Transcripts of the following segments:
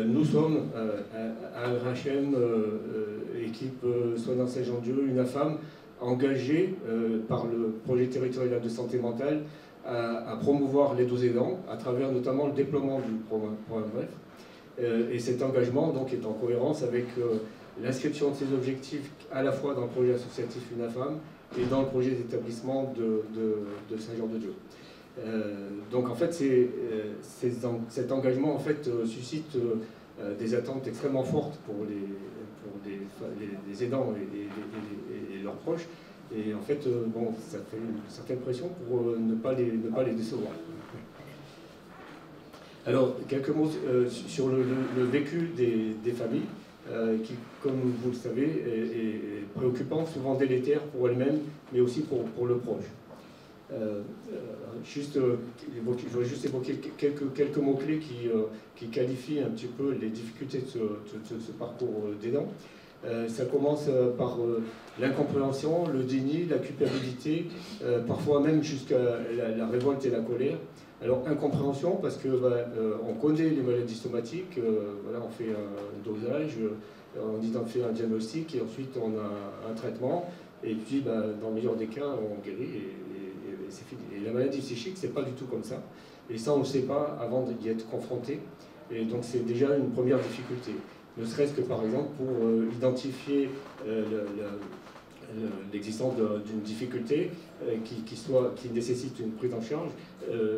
nous sommes à RHM, équipe Soignants Saint-Jean-Dieu, UNAFAM, engagée par le projet territorial de santé mentale à promouvoir l'aide aux aidants à travers notamment le déploiement du programme BREF. Et cet engagement donc, est en cohérence avec l'inscription de ces objectifs à la fois dans le projet associatif UNAFAM et dans le projet d'établissement de Saint-Jean-de-Dieu. Donc en fait, cet engagement en fait, suscite des attentes extrêmement fortes pour les aidants et leurs proches. Et en fait, bon, ça fait une certaine pression pour ne pas les décevoir. Alors, quelques mots sur le vécu des familles, qui, comme vous le savez, est préoccupant, souvent délétère pour elles-mêmes, mais aussi pour le proche. Je voudrais juste évoquer quelques mots-clés qui qualifient un petit peu les difficultés de ce parcours d'aidant. Ça commence par l'incompréhension, le déni, la culpabilité, parfois même jusqu'à la révolte et la colère. Alors, incompréhension, parce que on connaît les maladies somatiques, voilà, on fait un dosage, on identifie un diagnostic et ensuite on a un traitement, et puis dans le meilleur des cas, on guérit et c'est fini. Et la maladie psychique, c'est pas du tout comme ça. Et ça, on ne le sait pas avant d'y être confronté. Et donc, c'est déjà une première difficulté. Ne serait-ce que, par exemple, pour identifier l'existence d'une difficulté qui nécessite une prise en charge.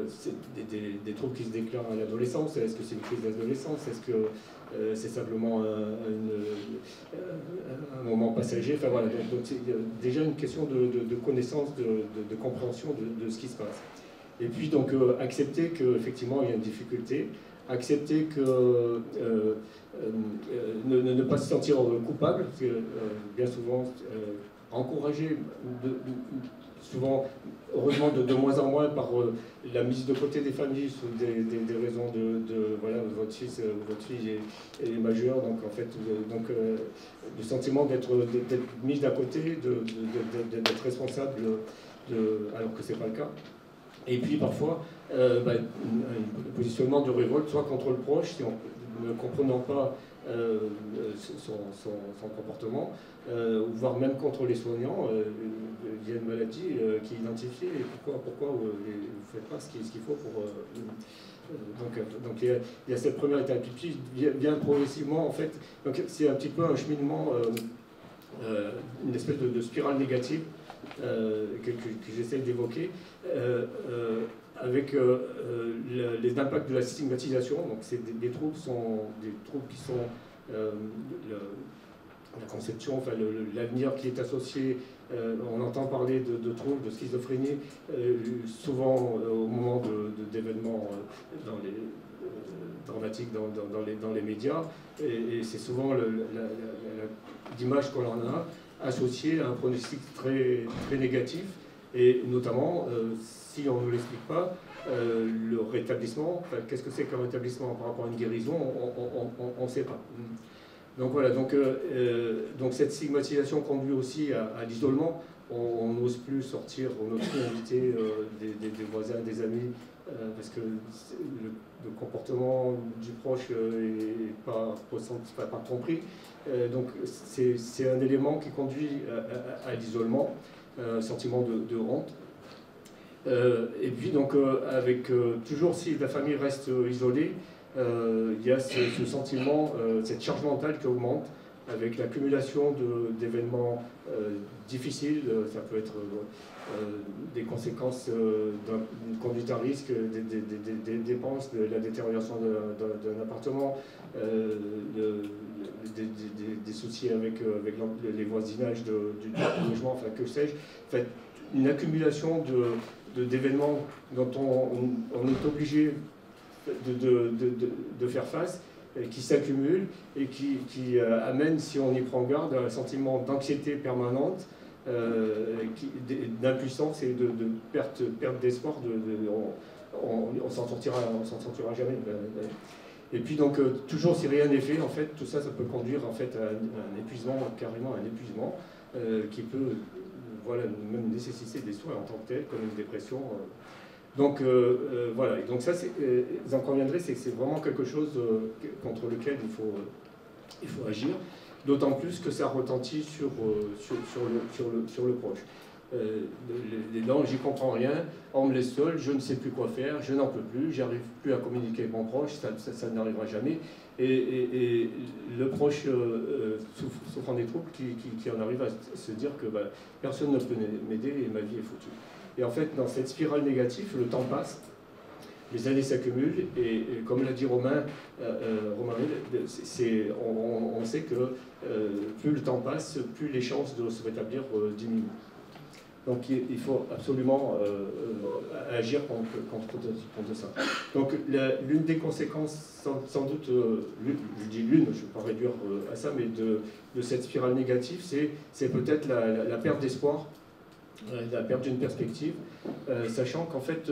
C'est des troubles qui se déclarent à l'adolescence. Est-ce que c'est une crise d'adolescence? Est-ce que c'est simplement un moment passager? Enfin voilà, donc c'est déjà une question de connaissance, de compréhension de ce qui se passe. Et puis donc accepter qu'effectivement il y a une difficulté, accepter que ne pas se sentir coupable, parce que bien souvent encouragé, souvent, heureusement, de moins en moins par la mise de côté des familles sous des raisons voilà, votre fils ou votre fille est majeur, donc en fait, le sentiment d'être mis d'à côté, d'être responsable, alors que ce n'est pas le cas. Et puis parfois, un positionnement de révolte, soit contre le proche, si on ne comprenant pas son comportement, voire même contre les soignants. Il y a une maladie qui est identifiée, et pourquoi vous ne faites pas ce qu'il faut pour... donc il y a cette première étape, puis bien progressivement, en fait, c'est un petit peu un cheminement, une espèce de spirale négative que j'essaie d'évoquer, avec les impacts de la stigmatisation. Donc c'est des troubles qui sont la conception, enfin l'avenir qui est associé. On entend parler de troubles, de schizophrénie, souvent au moment d'événements dramatiques dans les médias, et c'est souvent l'image qu'on en a associée à un pronostic très, très négatif, et notamment, si on ne l'explique pas, le rétablissement, enfin, qu'est-ce que c'est qu'un rétablissement par rapport à une guérison, on ne sait pas. Donc voilà, donc cette stigmatisation conduit aussi à l'isolement. On n'ose plus sortir, on n'ose plus inviter des voisins, des amis, parce que le comportement du proche n'est pas compris. Donc c'est un élément qui conduit à l'isolement, un sentiment de honte. Et puis donc toujours si la famille reste isolée, il y a ce sentiment, cette charge mentale qui augmente avec l'accumulation d'événements difficiles. Ça peut être des conséquences d'une conduite à risque, des dépenses, de la détérioration d'un appartement, des soucis avec les voisinages du logement, enfin que sais-je. En fait, une accumulation d'événements dont on est obligé de faire face, qui s'accumulent et qui amènent, si on y prend garde, un sentiment d'anxiété permanente, d'impuissance et de perte d'espoir. On s'en sortira jamais. Et puis donc toujours si rien n'est fait, en fait, tout ça, ça peut conduire en fait à un épuisement, carrément un épuisement, qui peut voilà, même nécessiter des soins en tant que tel, comme une dépression. Donc voilà, et donc ça, vous en conviendrez, c'est que c'est vraiment quelque chose contre lequel il faut agir, d'autant plus que ça retentit sur le proche. Non, j'y comprends rien, on me laisse seul, je ne sais plus quoi faire, je n'en peux plus, j'arrive plus à communiquer avec mon proche, ça n'arrivera jamais. Et le proche souffrant des troubles qui en arrive à se dire que bah, personne ne peut m'aider et ma vie est foutue. Et en fait, dans cette spirale négative, le temps passe, les années s'accumulent, et comme l'a dit Romain, on sait que plus le temps passe, plus les chances de se rétablir diminuent. Donc il faut absolument agir contre ça. Donc l'une des conséquences, sans doute, je dis l'une, je ne vais pas réduire à ça, mais de cette spirale négative, c'est peut-être la perte d'espoir, la perte d'une perspective, sachant qu'en fait,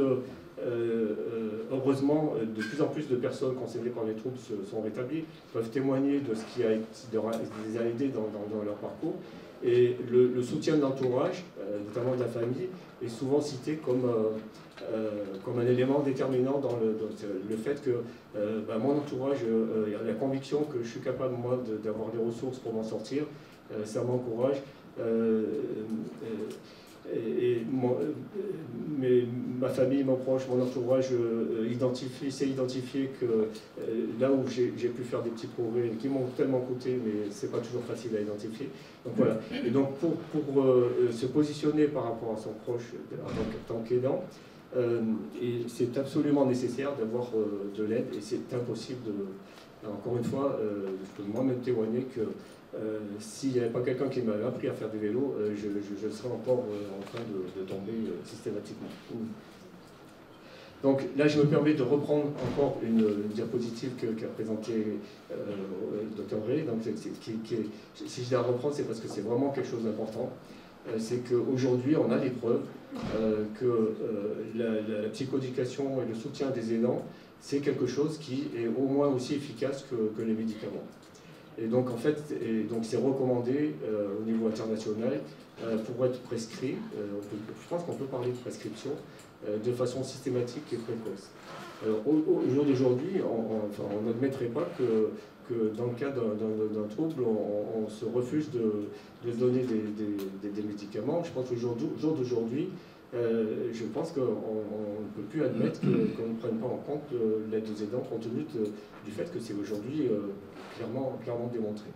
heureusement, de plus en plus de personnes concernées par les troubles sont rétablies, peuvent témoigner de ce qui les a aidés dans leur parcours. Et le soutien de l'entourage, notamment de la famille, est souvent cité comme un élément déterminant dans le fait que mon entourage, il y a la conviction que je suis capable, moi, d'avoir les ressources pour m'en sortir, ça m'encourage. Mais ma famille, mon proche, mon entourage sait identifier que là où j'ai pu faire des petits progrès qui m'ont tellement coûté, mais c'est pas toujours facile à identifier. Donc voilà. Et donc pour se positionner par rapport à son proche en tant qu'aidant, c'est absolument nécessaire d'avoir de l'aide, et c'est impossible encore une fois, je peux moi-même témoigner que s'il n'y avait pas quelqu'un qui m'avait appris à faire du vélo, je serais encore en train de tomber systématiquement. Donc là, je me permets de reprendre encore une diapositive qu'a présentée le Dr Ray. Donc, si je la reprends, c'est parce que c'est vraiment quelque chose d'important. C'est qu'aujourd'hui, on a des preuves que la psychoéducation et le soutien des aidants, c'est quelque chose qui est au moins aussi efficace que les médicaments. Et donc, en fait, c'est recommandé au niveau international pour être prescrit. Je pense qu'on peut parler de prescription de façon systématique et précoce. Alors, au jour d'aujourd'hui, on n'admettrait pas que dans le cas d'un trouble, on se refuse de donner des médicaments. Je pense qu'au jour d'aujourd'hui, je pense qu'on ne peut plus admettre qu'on ne prenne pas en compte l'aide aux aidants, compte tenu du fait que c'est aujourd'hui clairement démontré.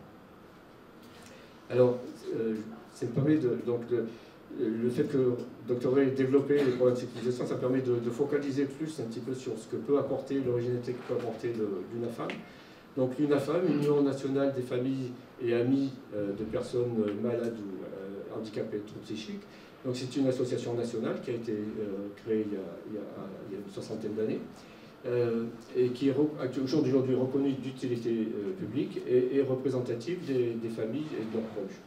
Alors, ça me permet le fait que Dr Ray ait développé les programmes de sécurisation, ça permet de focaliser plus un petit peu sur ce que peut apporter l'originalité que peut apporter l'UNAFAM. Donc l'UNAFAM, Union nationale des familles et amis de personnes malades ou handicapées de troubles psychiques. Donc c'est une association nationale qui a été créée il y a une soixantaine d'années et qui est aujourd'hui reconnue d'utilité publique et représentative des familles et de leurs proches.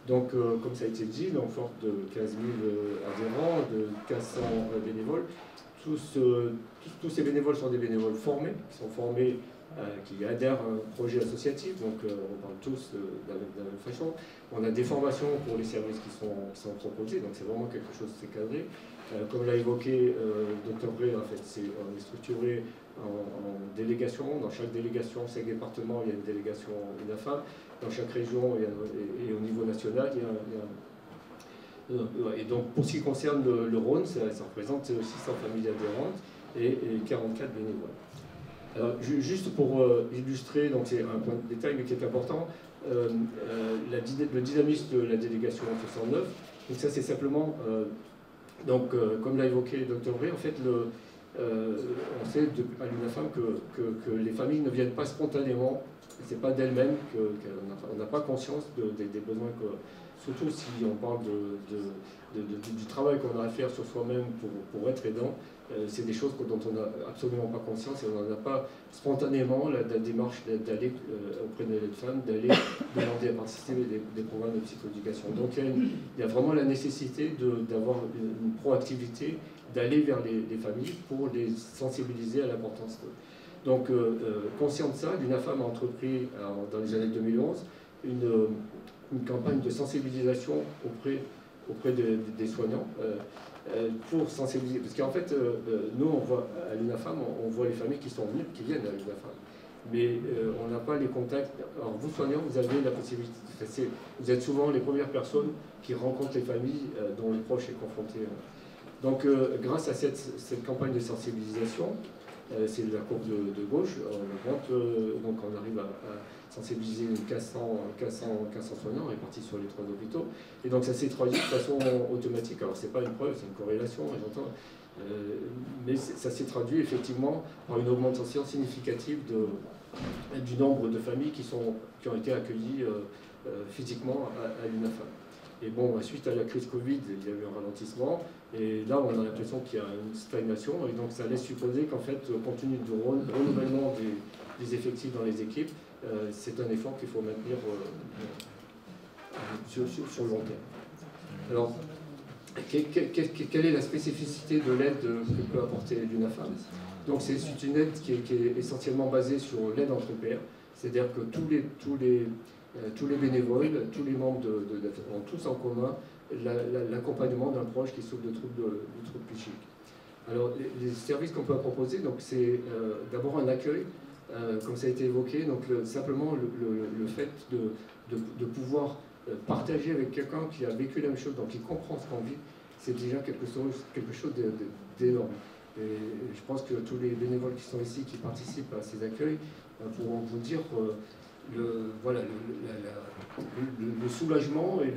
Donc, comme ça a été dit, on forte de 15 000 adhérents, de 1500 bénévoles. Tous ces bénévoles sont des bénévoles formés, qui adhèrent à un projet associatif, donc on parle tous de la même façon. On a des formations pour les services qui sont proposés, donc c'est vraiment quelque chose de cadré. Comme l'a évoqué Dr Ray, en fait, on est structuré en délégation. Dans chaque délégation, chaque département, il y a une délégation UNAFAM. Dans chaque région et au niveau national, il y a et donc, pour ce qui concerne le Rhône, ça représente 600 familles adhérentes et 44 bénévoles. Alors, juste pour illustrer, donc c'est un point de détail mais qui est important, le dynamisme de la délégation 69, donc ça c'est simplement, comme l'a évoqué Dr Ray, en fait, on sait à l'UNAFAM que les familles ne viennent pas spontanément, c'est pas d'elles-mêmes qu'on n'a pas conscience des besoins surtout si on parle du travail qu'on a à faire sur soi-même pour être aidant, c'est des choses dont on n'a absolument pas conscience et on n'en a pas spontanément la démarche d'aller auprès des femmes, d'aller demander à participer des programmes de psychoéducation. Donc il y a vraiment la nécessité d'avoir une proactivité, d'aller vers les familles pour les sensibiliser à l'importance de. Donc, conscient de ça, l'UNAFAM a entrepris dans les années 2011 une campagne de sensibilisation auprès auprès des soignants pour sensibiliser. Parce qu'en fait, nous, on voit à l'UNAFAM, on voit les familles qui viennent à l'UNAFAM. Mais on n'a pas les contacts. Alors vous, soignants, vous avez la possibilité. Vous êtes souvent les premières personnes qui rencontrent les familles dont le proche est confronté. Donc grâce à cette campagne de sensibilisation, c'est la courbe de gauche, donc on arrive à sensibiliser 400 soignants répartis sur les 3 hôpitaux. Et donc ça s'est traduit de façon automatique. Alors c'est pas une preuve, c'est une corrélation, j'entends. Mais ça s'est traduit effectivement par une augmentation significative du nombre de familles qui ont été accueillies physiquement à l'UNAFAM. Et bon, suite à la crise Covid, il y a eu un ralentissement, et là on a l'impression qu'il y a une stagnation, et donc ça laisse supposer qu'en fait, compte tenu du renouvellement des effectifs dans les équipes, c'est un effort qu'il faut maintenir sur le long terme. Alors, quelle est la spécificité de l'aide que peut apporter l'UNAFAM? Donc c'est une aide qui est essentiellement basée sur l'aide entre pairs, c'est-à-dire que tous les bénévoles, tous les membres ont tous en commun l'accompagnement d'un proche qui souffre de troubles psychiques. Alors les services qu'on peut proposer, donc c'est d'abord un accueil, comme ça a été évoqué, donc simplement le fait de pouvoir partager avec quelqu'un qui a vécu la même chose, donc qui comprend ce qu'on vit, c'est déjà quelque chose d'énorme. Et je pense que tous les bénévoles qui sont ici, qui participent à ces accueils, pourront vous dire le soulagement et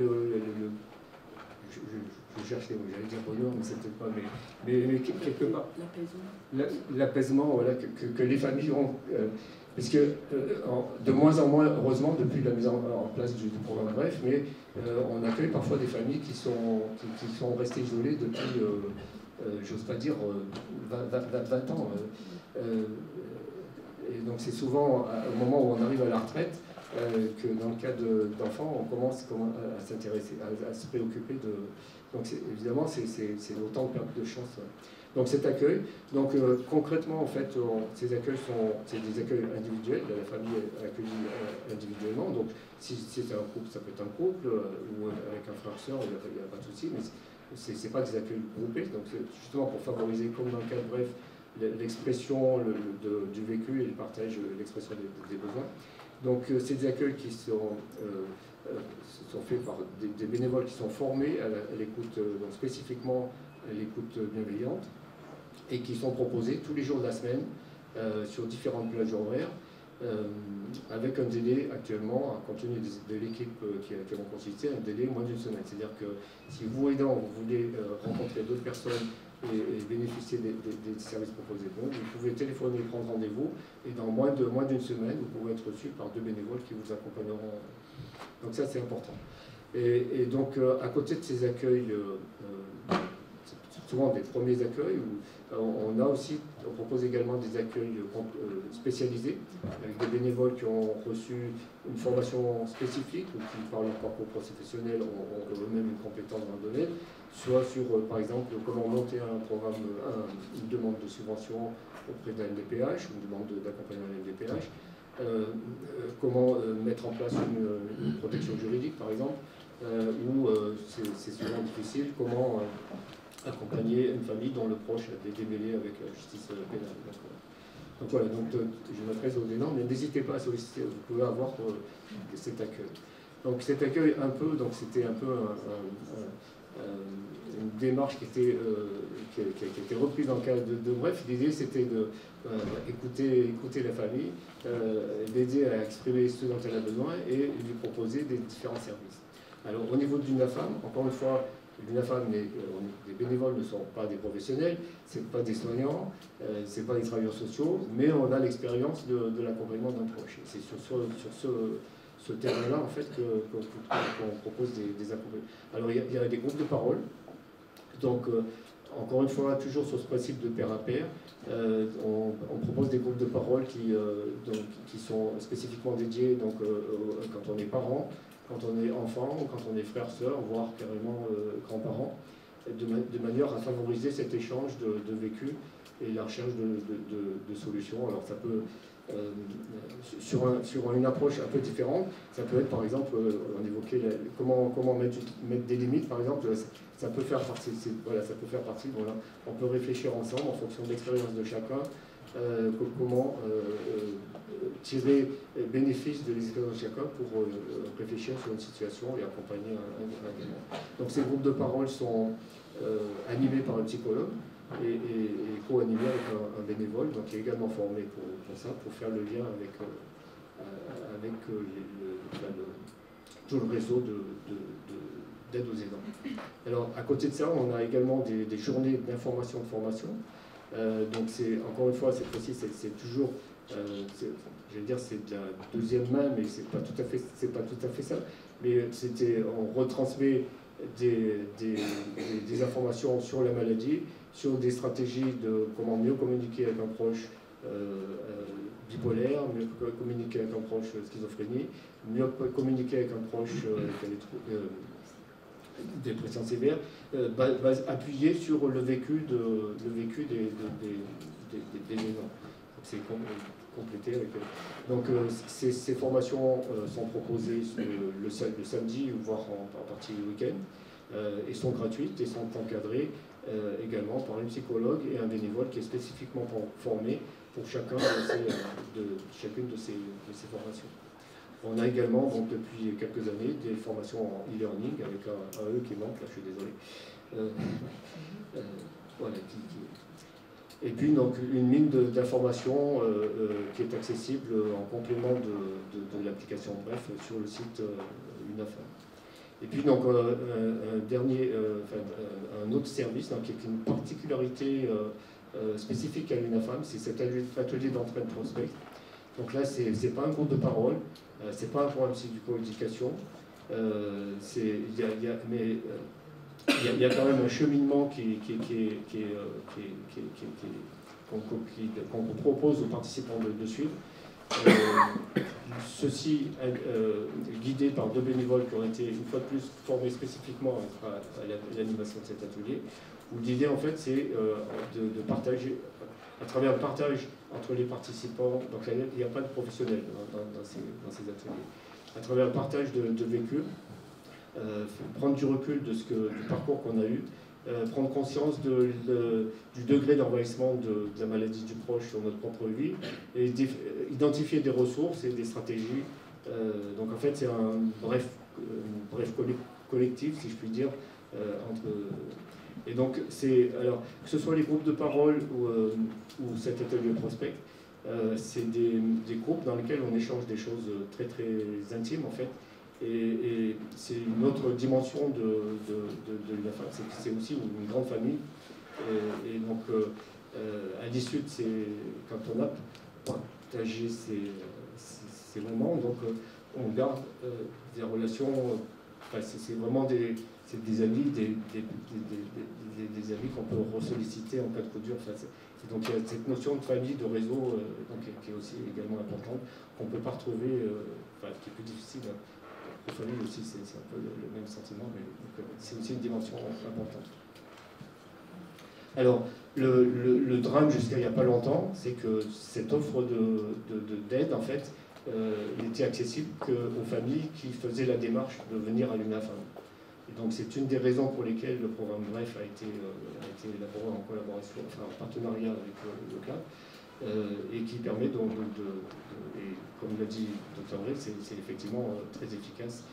je cherche les mots, j'allais dire bonheur, mais c'est peut-être pas, mais quelque part, l'apaisement voilà, que les familles ont, parce que de moins en moins, heureusement, depuis la mise en place du programme BREF, mais on accueille parfois des familles qui sont restées isolées depuis, j'ose pas dire, 20 ans. Et donc c'est souvent au moment où on arrive à la retraite que dans le cas d'enfants, on commence à s'intéresser, à se préoccuper de... Donc évidemment, c'est autant de perte de chance. Donc cet accueil, donc concrètement en fait, ces accueils c'est des accueils individuels, la famille est accueillie individuellement. Donc si c'est un couple, ça peut être un couple, ou avec un frère-sœur, il n'y a pas de souci, mais c'est pas des accueils groupés. Donc c'est justement pour favoriser, comme dans le cas de BREF, l'expression du vécu et le partage, l'expression des besoins. Donc c'est des accueils qui sont faits par des bénévoles qui sont formés à l'écoute, donc spécifiquement à l'écoute bienveillante, et qui sont proposés tous les jours de la semaine sur différentes plages horaires, avec un délai actuellement, compte tenu de l'équipe qui est actuellement constituée, un délai moins d'une semaine. C'est-à-dire que si vous, aidant, vous voulez rencontrer d'autres personnes et bénéficier des services proposés, donc vous pouvez téléphoner, prendre rendez-vous, et dans moins d'une semaine, vous pourrez être reçu par 2 bénévoles qui vous accompagneront. Donc ça, c'est important. Et donc, à côté de ces accueils, souvent des premiers accueils, on propose également des accueils spécialisés, avec des bénévoles qui ont reçu une formation spécifique, ou qui, par leur parcours professionnel, ont eux-mêmes une compétence dans le domaine, soit sur, par exemple, comment monter un programme, une demande de subvention auprès d'un MDPH, une demande d'accompagnement à MDPH, comment mettre en place une protection juridique, par exemple, où c'est souvent difficile, comment accompagner une famille dont le proche a été démêlé avec la justice pénale. Donc voilà, je m'adresse aux aidants, mais n'hésitez pas à solliciter, vous pouvez avoir cet accueil. Donc cet accueil, c'était un peu une démarche qui a été reprise dans le cadre de BREF. L'idée, c'était d'écouter la famille, d'aider à exprimer ce dont elle a besoin et lui proposer des différents services. Alors au niveau de l'UNAFAM, encore une fois, l'UNAFAM, les bénévoles ne sont pas des professionnels, ce n'est pas des soignants, ce n'est pas des travailleurs sociaux, mais on a l'expérience de l'accompagnement d'un proche. C'est sur ce terrain-là, en fait, qu'on propose des accompagnements. Alors, il y a des groupes de parole. Donc, encore une fois, toujours sur ce principe de pair à pair, on propose des groupes de parole qui sont spécifiquement dédiés quand on est parent, quand on est enfant, ou quand on est frère, sœur, voire carrément grands-parents, de manière à favoriser cet échange de vécu et la recherche de solutions. Alors ça peut, sur une approche un peu différente, ça peut être par exemple, on évoquait comment mettre des limites par exemple, ça peut faire partie, voilà, ça peut faire partie, voilà, on peut réfléchir ensemble en fonction de l'expérience de chacun, comment tirer bénéfice de l'expérience de chacun pour réfléchir sur une situation et accompagner un élément. Donc ces groupes de parole sont animés par un psychologue et co-animés avec un bénévole, donc qui est également formé pour ça, pour faire le lien avec tout le réseau d'aide aux aidants. Alors à côté de ça, on a également des journées d'information de formation. Donc c'est, encore une fois, cette fois-ci, c'est toujours, je vais dire, c'est de la deuxième main, mais c'est pas tout à fait ça. Mais on retransmet des informations sur la maladie, sur des stratégies de comment mieux communiquer avec un proche bipolaire, mieux communiquer avec un proche schizophrénie, mieux communiquer avec un proche dépression sévère, appuyé sur le vécu des aidants. C'est complété avec. Donc ces formations sont proposées le samedi, voire en partie le week-end, et sont gratuites et sont encadrées également par une psychologue et un bénévole qui est spécifiquement formé pour chacune de ces formations. On a également, donc, depuis quelques années, des formations en e-learning avec un E qui manque, là je suis désolé. Voilà, Et puis donc une mine d'informations qui est accessible en complément de l'application Bref sur le site UNAFAM. Et puis donc un autre service donc, qui est une particularité spécifique à l'UNAFAM, c'est cet atelier d'entraîne prospect. Donc là, c'est pas un groupe de parole, c'est pas un programme de psychoéducation, mais il y a quand même un cheminement qu'on propose aux participants de suivre. Ceci guidé par deux bénévoles qui ont été une fois de plus formés spécifiquement à l'animation de cet atelier, où l'idée en fait c'est de partager, à travers le partage entre les participants, donc il n'y a pas de professionnels dans ces ateliers, à travers le partage de vécu, prendre du recul du parcours qu'on a eu, prendre conscience du degré d'envahissement de la maladie du proche sur notre propre vie, et identifier des ressources et des stratégies. Donc en fait c'est un bref collectif, si je puis dire, et donc alors que ce soit les groupes de parole ou cet atelier prospect, c'est des groupes dans lesquels on échange des choses très très intimes en fait. Et c'est une autre dimension de l'UNAFAM, c'est aussi une grande famille. Et donc, à l'issue de quand on a partagé ces moments, donc on garde des relations. C'est vraiment des amis, des amis qu'on peut ressolliciter en cas de coup dur. Donc il y a cette notion de famille, de réseau, qui est aussi également importante, qu'on ne peut pas retrouver, qui est plus difficile. La famille aussi, c'est un peu le même sentiment, mais c'est aussi une dimension importante. Alors, le drame jusqu'à il n'y a pas longtemps, c'est que cette offre d'aide, en fait, n'était accessible qu'aux familles qui faisaient la démarche de venir à l'UNAFAM. Et donc, c'est une des raisons pour lesquelles le programme Bref a été élaboré en collaboration, en partenariat avec le CLAP. Et qui permet donc et comme l'a dit Dr Bref, c'est effectivement très efficace,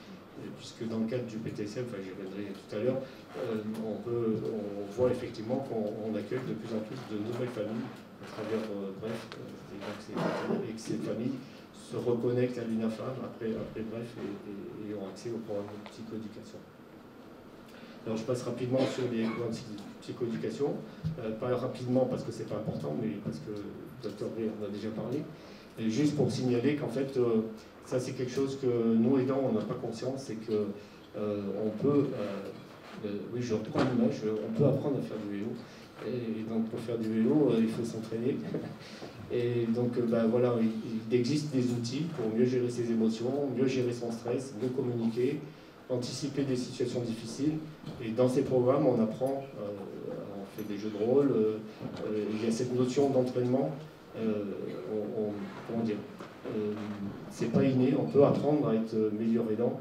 puisque dans le cadre du PTSM, j'y reviendrai tout à l'heure, on voit effectivement qu'on accueille de plus en plus de nouvelles familles à travers Bref, et que ces familles se reconnectent à l'UNAFAM après Bref et ont accès au programme de psychoéducation. Alors je passe rapidement sur les programmes de psychoéducation, pas rapidement parce que c'est pas important, mais parce que Dr Bré en a déjà parlé, et juste pour signaler qu'en fait, ça c'est quelque chose que nous aidants, on n'a pas conscience, c'est que on peut, oui je reprends l'image, on peut apprendre à faire du vélo, et donc pour faire du vélo, il faut s'entraîner, et donc voilà, il existe des outils pour mieux gérer ses émotions, mieux gérer son stress, mieux communiquer, anticiper des situations difficiles, et dans ces programmes on apprend fait des jeux de rôle, il y a cette notion d'entraînement, comment dire, c'est pas inné, on peut apprendre à être meilleur aidant.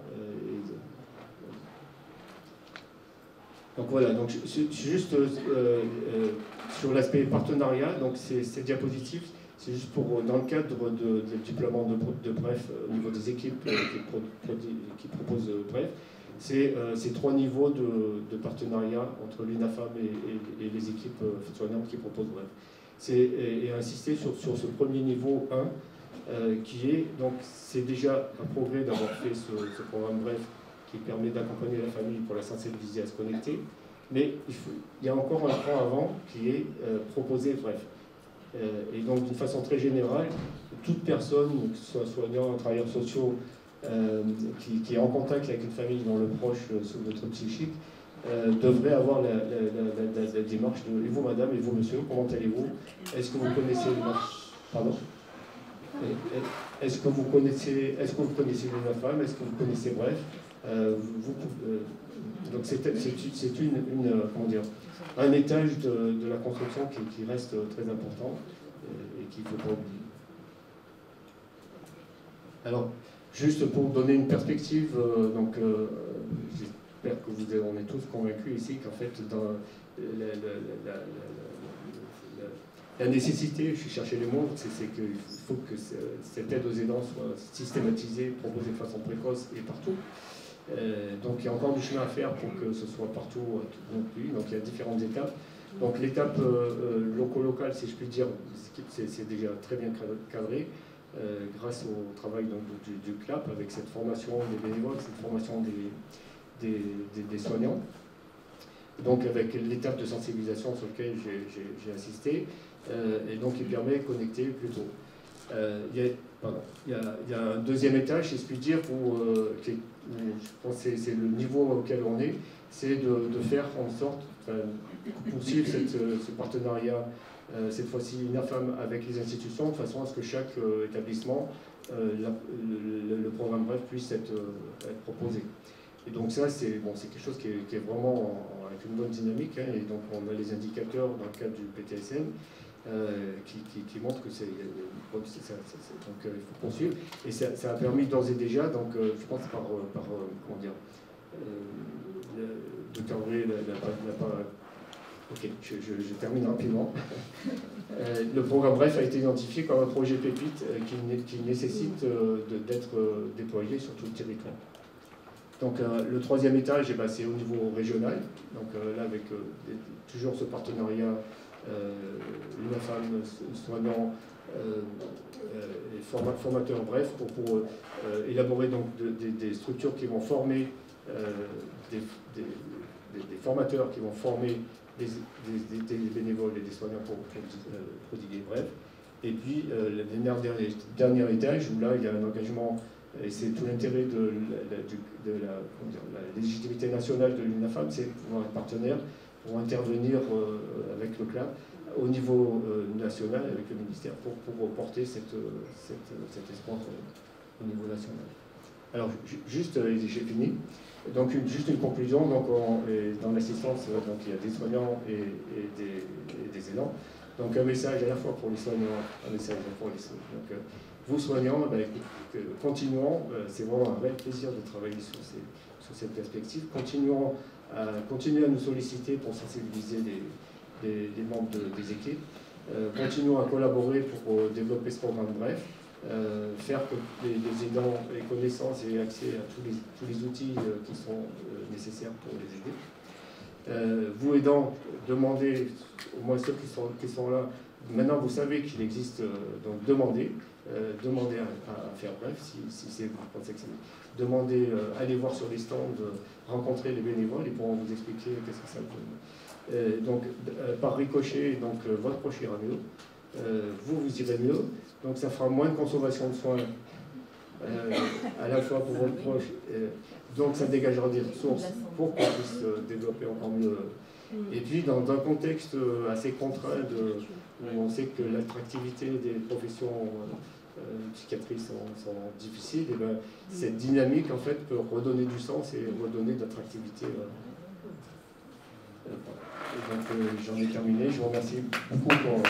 Donc voilà, donc juste sur l'aspect partenariat, donc ces diapositives, c'est juste pour, dans le cadre de déploiement de BREF au niveau des équipes qui proposent BREF, c'est ces 3 niveaux de partenariat entre l'UNAFAM et les équipes soignantes qui proposent BREF. Et insister sur ce premier niveau 1, qui est, donc c'est déjà un progrès d'avoir fait ce programme BREF qui permet d'accompagner la famille pour la sensibiliser à se connecter, mais il y a encore un cran avant qui est proposer BREF. Et donc d'une façon très générale, toute personne, que ce soit soignant, travailleurs sociaux, qui est en contact avec une famille dont le proche souffre de troubles psychiques, devrait avoir la démarche de « Et vous madame, et vous monsieur, comment allez-vous? Est-ce que vous connaissez pardon? Est-ce que vous connaissez l'UNAFAM? Est-ce que vous connaissez BREF? Donc c'est comment dire, un étage de la construction qui reste très important et qu'il ne faut pas oublier. Alors, juste pour donner une perspective, j'espère que on est tous convaincus ici qu'en fait, dans la nécessité, je cherchais les mots, c'est qu'il faut que cette aide aux aidants soit systématisée, proposée de façon précoce et partout. Donc il y a encore du chemin à faire pour que ce soit partout non plus. Donc il y a différentes étapes. Donc l'étape loco-locale, si je puis dire, c'est déjà très bien cadré grâce au travail donc, du CLAP avec cette formation des bénévoles, cette formation des soignants. Donc avec l'étape de sensibilisation sur laquelle j'ai assisté, et donc il permet de connecter plus tôt. Il y a un deuxième étage, si je puis dire, je pense que c'est le niveau auquel on est, c'est de faire en sorte, poursuivre ce partenariat, cette fois-ci UNAFAM avec les institutions, de façon à ce que chaque établissement, le programme BREF puisse être proposé. Et donc ça, c'est quelque chose qui est vraiment avec une bonne dynamique, hein, et donc on a les indicateurs dans le cadre du PTSM, qui montre que donc il faut poursuivre. Et ça a permis d'ores et déjà, donc je pense comment dire, de cadrer ok, je termine rapidement. Le programme BREF a été identifié comme un projet pépite qui nécessite d'être déployé sur tout le territoire. Donc le troisième étage, c'est au niveau régional, donc là avec toujours ce partenariat UNAFAM, soignants, formateurs, bref, pour élaborer donc des structures qui vont former des formateurs qui vont former des bénévoles et des soignants pour prodiguer, bref. Et puis le dernier étage où là il y a un engagement, et c'est tout l'intérêt de la légitimité nationale de l'UNAFAM, c'est de pouvoir être partenaire pour intervenir avec le CLAP au niveau national, avec le ministère, pour porter cet espoir au niveau national. Alors, juste, j'ai fini. Donc, juste une conclusion. Donc, dans l'assistance, il y a des soignants et des aidants. Donc, un message à la fois pour les soignants, un message pour les soignants. Donc, vous soignants, continuons. C'est vraiment un vrai plaisir de travailler sur cette perspective. Continuez à nous solliciter pour sensibiliser les membres des équipes. Continuons à collaborer pour développer ce programme BREF. Faire que les aidants aient connaissance et accès à tous les outils qui sont nécessaires pour les aider. Vous aidants, demandez, au moins ceux qui sont là, maintenant vous savez qu'il existe, donc demandez à faire BREF, si vous pensez que c'est... Demandez, allez voir sur les stands, rencontrer les bénévoles, ils pourront vous expliquer qu'est-ce que ça donne. Donc, par ricochet, donc, votre proche ira mieux. Vous irez mieux, donc ça fera moins de consommation de soins à la fois pour votre proche, donc ça dégagera des ressources pour qu'on puisse développer encore mieux. Et puis dans un contexte assez contraint, où on sait que l'attractivité des professions psychiatriques sont difficiles, et ben, cette dynamique en fait peut redonner du sens et redonner de l'attractivité. Donc j'en ai terminé. Je vous remercie beaucoup pour